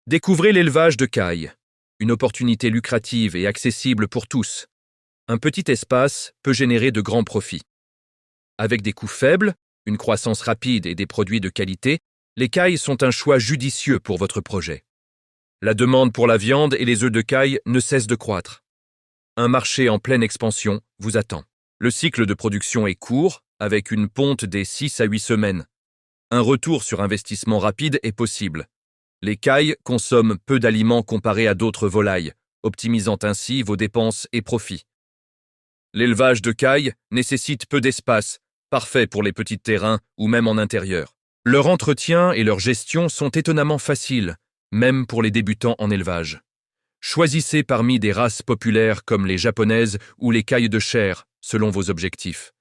Découvrez l'élevage de cailles, une opportunité lucrative et accessible pour tous. Un petit espace peut générer de grands profits. Avec des coûts faibles, une croissance rapide et des produits de qualité, les cailles sont un choix judicieux pour votre projet. La demande pour la viande et les œufs de caille ne cesse de croître. Un marché en pleine expansion vous attend. Le cycle de production est court, avec une ponte des 6 à 8 semaines. Un retour sur investissement rapide est possible. Les cailles consomment peu d'aliments comparés à d'autres volailles, optimisant ainsi vos dépenses et profits. L'élevage de cailles nécessite peu d'espace, parfait pour les petits terrains ou même en intérieur. Leur entretien et leur gestion sont étonnamment faciles, même pour les débutants en élevage. Choisissez parmi des races populaires comme les japonaises ou les cailles de chair, selon vos objectifs.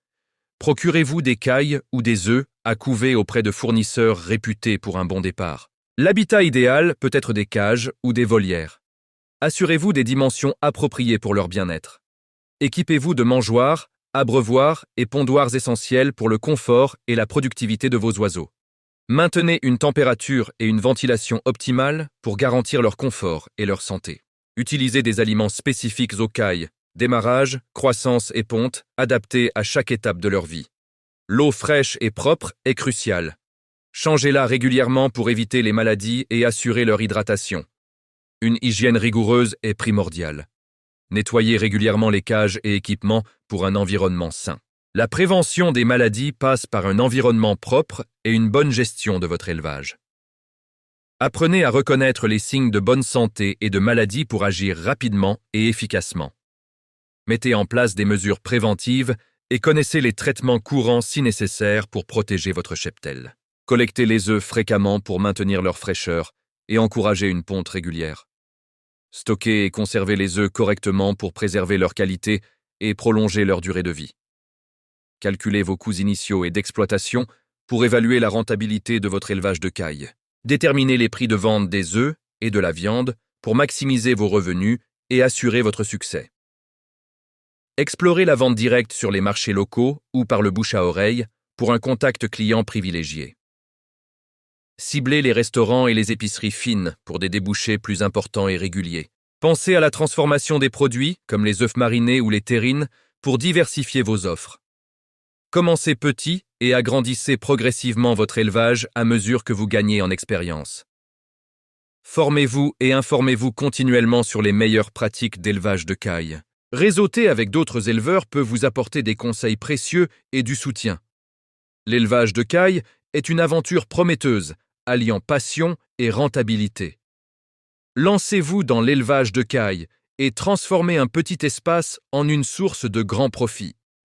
Procurez-vous des cailles ou des œufs à couver auprès de fournisseurs réputés pour un bon départ. L'habitat idéal peut être des cages ou des volières. Assurez-vous des dimensions appropriées pour leur bien-être. Équipez-vous de mangeoires, abreuvoirs et pondoirs essentiels pour le confort et la productivité de vos oiseaux. Maintenez une température et une ventilation optimales pour garantir leur confort et leur santé. Utilisez des aliments spécifiques aux cailles, démarrage, croissance et ponte, adaptés à chaque étape de leur vie. L'eau fraîche et propre est cruciale. Changez-la régulièrement pour éviter les maladies et assurer leur hydratation. Une hygiène rigoureuse est primordiale. Nettoyez régulièrement les cages et équipements pour un environnement sain. La prévention des maladies passe par un environnement propre et une bonne gestion de votre élevage. Apprenez à reconnaître les signes de bonne santé et de maladie pour agir rapidement et efficacement. Mettez en place des mesures préventives et connaissez les traitements courants si nécessaire pour protéger votre cheptel. Collectez les œufs fréquemment pour maintenir leur fraîcheur et encourager une ponte régulière. Stockez et conservez les œufs correctement pour préserver leur qualité et prolonger leur durée de vie. Calculez vos coûts initiaux et d'exploitation pour évaluer la rentabilité de votre élevage de cailles. Déterminez les prix de vente des œufs et de la viande pour maximiser vos revenus et assurer votre succès. Explorez la vente directe sur les marchés locaux ou par le bouche à oreille pour un contact client privilégié. Ciblez les restaurants et les épiceries fines pour des débouchés plus importants et réguliers. Pensez à la transformation des produits, comme les œufs marinés ou les terrines, pour diversifier vos offres. Commencez petit et agrandissez progressivement votre élevage à mesure que vous gagnez en expérience. Formez-vous et informez-vous continuellement sur les meilleures pratiques d'élevage de cailles. Réseauter avec d'autres éleveurs peut vous apporter des conseils précieux et du soutien. L'élevage de cailles est une aventure prometteuse, alliant passion et rentabilité. Lancez-vous dans l'élevage de cailles et transformez un petit espace en une source de grands profits.